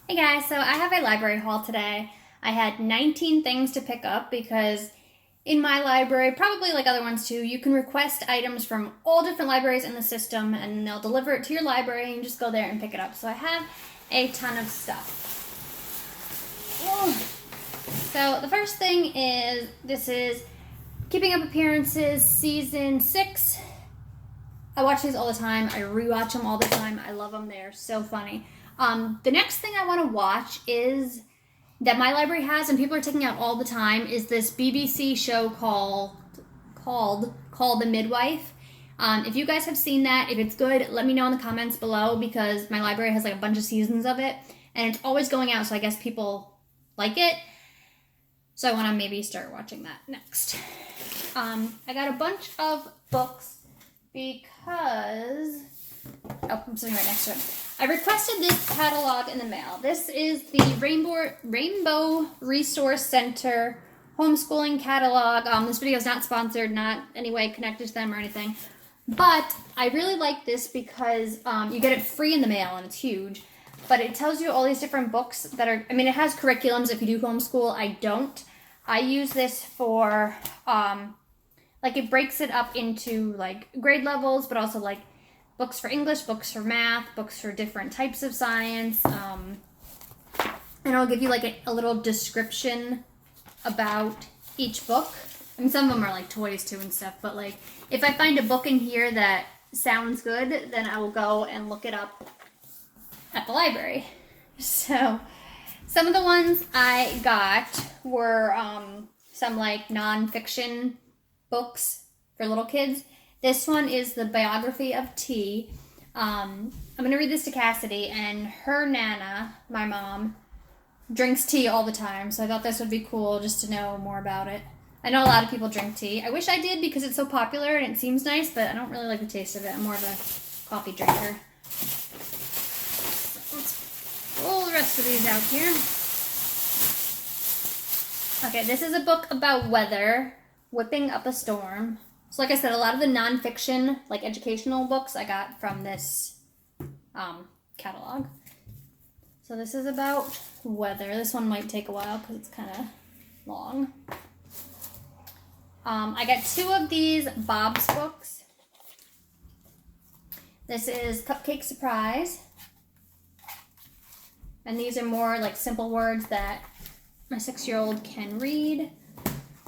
Hey guys, so I have a library haul today. I had 19 things to pick up because in my library, probably like other ones too, you can request items from all different libraries in the system and they'll deliver it to your library and you just go there and pick it up. So I have a ton of stuff. So the first thing is, this is Keeping Up Appearances Season 6. I watch these all the time. I rewatch them all the time. I love them. They're so funny. The next thing I want to watch is that my library has, and people are taking out all the time, is this BBC show called The Midwife. If you guys have seen that, if it's good, let me know in the comments below because my library has like a bunch of seasons of it, and it's always going out, so I guess people like it. So I want to maybe start watching that next. I got a bunch of books because I'm sitting right next to it. I requested this catalog in the mail. This is the Rainbow Resource Center homeschooling catalog. This video is not sponsored, not any way connected to them or anything. But I really like this because you get it free in the mail and it's huge. But it tells you all these different books that are, it has curriculums if you do homeschool. I don't. I use this for, like it breaks it up into like grade levels, but also like books for English, books for math, books for different types of science. And I'll give you like a little description about each book. Some of them are like toys too and stuff, but like if I find a book in here that sounds good, then I will go and look it up at the library. So some of the ones I got were some like non-fiction books for little kids. This one is the biography of T. I'm going to read this to Kassidy, and her Nana, my mom, drinks tea all the time, so I thought this would be cool just to know more about it. I know a lot of people drink tea. I wish I did because it's so popular and it seems nice, but I don't really like the taste of it. I'm more of a coffee drinker. So let's roll the rest of these out here. Okay, this is a book about weather, whipping up a storm. So like I said, a lot of the nonfiction, like educational books I got from this catalog. So this is about weather. This one might take a while because it's kind of long. I got 2 of these Bob's books. This is Cupcake Surprise. And these are more like simple words that my 6-year-old can read.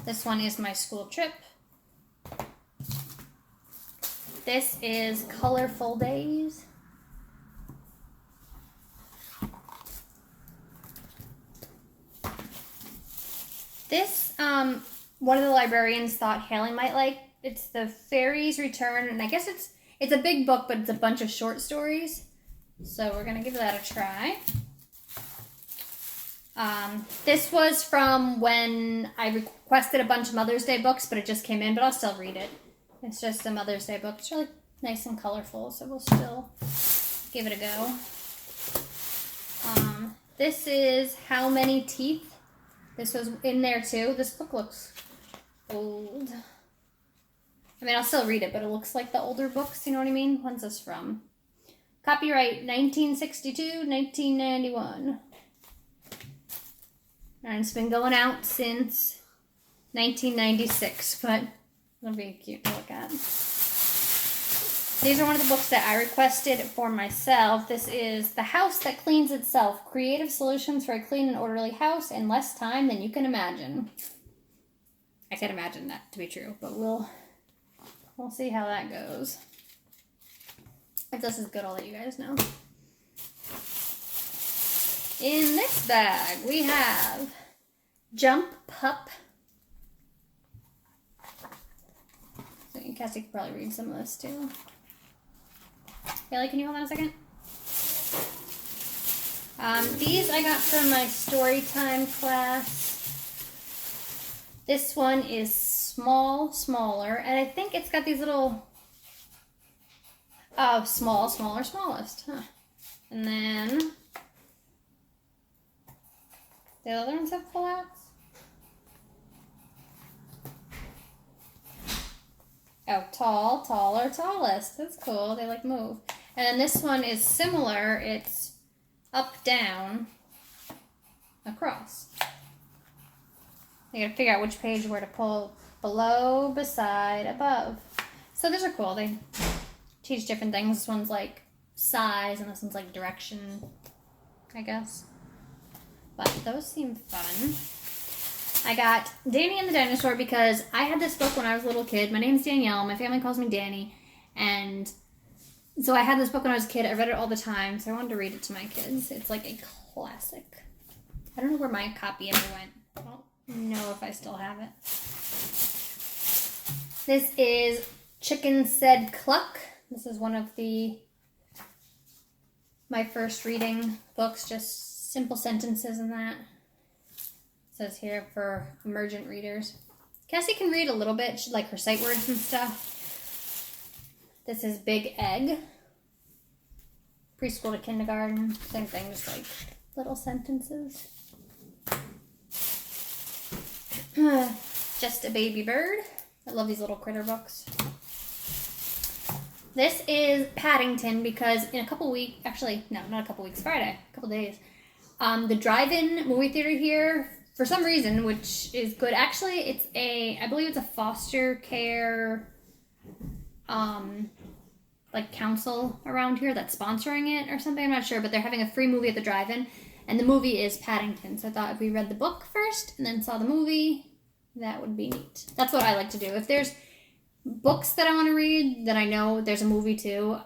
This one is My School Trip. This is Colorful Days. This, one of the librarians thought Hailey might like. It's The Fairy's Return, and I guess it's a big book, but it's a bunch of short stories. So we're going to give that a try. This was from when I requested a bunch of Mother's Day books, but it just came in, but I'll still read it. It's just a Mother's Day book. It's really nice and colorful, so we'll still give it a go. This is How Many Teeth. This was in there too. This book looks old. I'll still read it, but it looks like the older books, you know what I mean? When's this from? Copyright 1962, 1991. And it's been going out since 1996, but it'll be cute to look at. These are one of the books that I requested for myself. This is The House That Cleans Itself. Creative Solutions for a Clean and Orderly House in Less Time Than You Can Imagine. I can't imagine that to be true, but we'll see how that goes. If this is good, I'll let you guys know. In this bag, we have Jump Pup. So Cassie could probably read some of this too. Hailey, can you hold on a second? These I got from my story time class. This one is smaller, and I think it's got these little, small, smaller, smallest, huh? And then the other ones have pull-outs. Oh, tall, taller, tallest. That's cool. They like move. And then this one is similar. It's up, down. across. You gotta figure out which page where to pull below, beside, above. So those are cool. They teach different things. This one's like size and this one's like direction, I guess. But those seem fun. I got Dani and the Dinosaur because I had this book when I was a little kid. My name's Danielle. My family calls me Dani. And so I had this book when I was a kid. I read it all the time, so I wanted to read it to my kids. It's like a classic. I don't know where my copy ever went. I don't know if I still have it. This is Chicken Said Cluck. This is one of my first reading books, just simple sentences in that. It says here for emergent readers. Cassie can read a little bit. She like her sight words and stuff. This is Big Egg. Preschool to kindergarten. Same thing, just like little sentences. Just a Baby Bird. I love these little critter books. This is Paddington because in a couple weeks, actually, no, not a couple weeks, Friday, a couple days, the drive-in movie theater here, for some reason, which is good. Actually, it's I believe it's a foster care, like council around here that's sponsoring it or something. I'm not sure, but they're having a free movie at the drive-in, and the movie is Paddington. So I thought if we read the book first and then saw the movie, that would be neat. That's what I like to do. If there's books that I want to read that I know there's a movie too,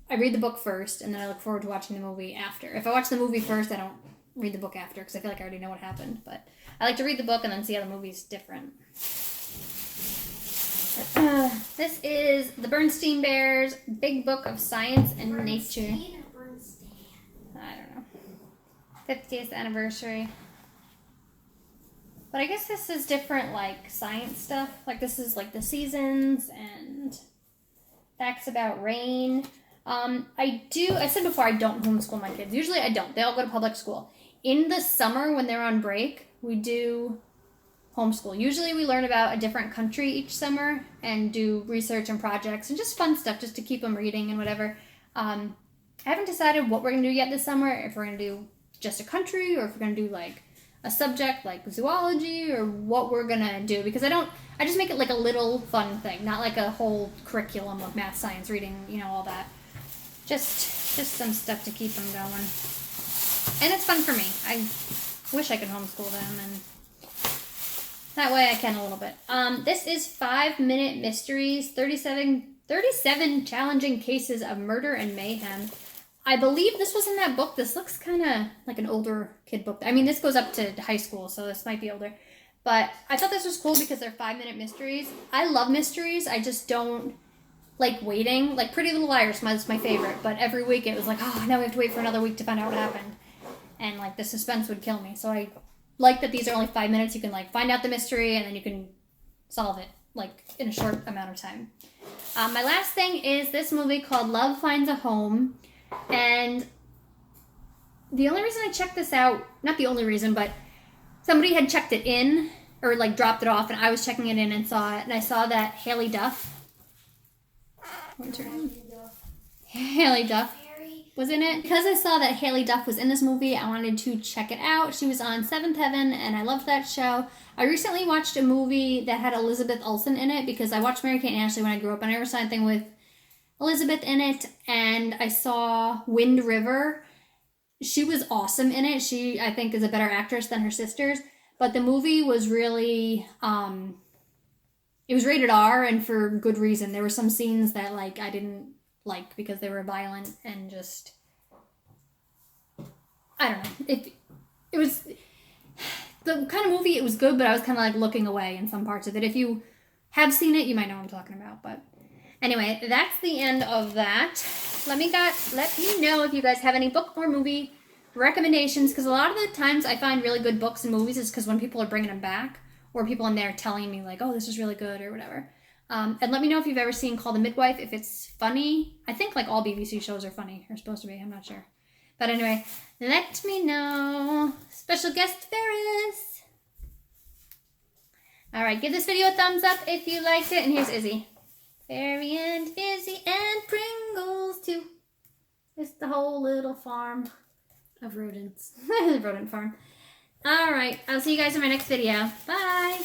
I read the book first, and then I look forward to watching the movie after. If I watch the movie first, I don't read the book after because I feel like I already know what happened. But I like to read the book and then see how the movie's different. This is the Bernstein Bears Big Book of Science and Nature. I don't know. 50th anniversary. But I guess this is different, like, science stuff. Like, this is, like, the seasons and facts about rain. I said before, I don't homeschool my kids. Usually I don't. They all go to public school. In the summer, when they're on break, we do homeschool. Usually we learn about a different country each summer and do research and projects and just fun stuff just to keep them reading and whatever. I haven't decided what we're going to do yet this summer, if we're going to do just a country or if we're going to do, like, a subject like zoology or what we're gonna do, because I just make it like a little fun thing, not like a whole curriculum of math, science, reading, you know, all that. Just some stuff to keep them going. And it's fun for me. I wish I could homeschool them, and that way I can a little bit. This is 5-Minute Mysteries, 37 challenging cases of murder and mayhem. I believe this was in that book. This looks kind of like an older kid book. I mean, this goes up to high school, so this might be older. But I thought this was cool because they're 5-minute mysteries. I love mysteries. I just don't like waiting. Like Pretty Little Liars was my favorite. But every week it was like, oh, now we have to wait for another week to find out what happened. And like the suspense would kill me. So I like that these are only 5 minutes. You can like find out the mystery and then you can solve it like in a short amount of time. My last thing is this movie called Love Finds a Home. And the only reason I checked this out, not the only reason, but somebody had checked it in, or like dropped it off, and I was checking it in and saw it, and I saw that Hailey Duff, what's her name? Hailey Duff was in it. Because I saw that Hailey Duff was in this movie, I wanted to check it out. She was on Seventh Heaven, and I loved that show. I recently watched a movie that had Elizabeth Olsen in it, because I watched Mary-Kate and Ashley when I grew up, and I never saw anything with Elizabeth in it, and I saw Wind River. She was awesome in it. She, I think, is a better actress than her sisters, but the movie was really, it was rated R, and for good reason. There were some scenes that, like, I didn't like because they were violent and just, I don't know. It was, the kind of movie, it was good, but I was kind of, like, looking away in some parts of it. If you have seen it, you might know what I'm talking about, but anyway, that's the end of that. Let me know if you guys have any book or movie recommendations, because a lot of the times I find really good books and movies is because when people are bringing them back, or people in there telling me like, oh, this is really good or whatever. And let me know if you've ever seen Call the Midwife, if it's funny. I think like all BBC shows are funny, or supposed to be, I'm not sure. But anyway, let me know. Special guest Ferris. Alright, give this video a thumbs up if you liked it, and here's Izzy. Fairy and Izzy and Pringles too. It's the whole little farm of rodents. Rodent farm. All right. I'll see you guys in my next video. Bye.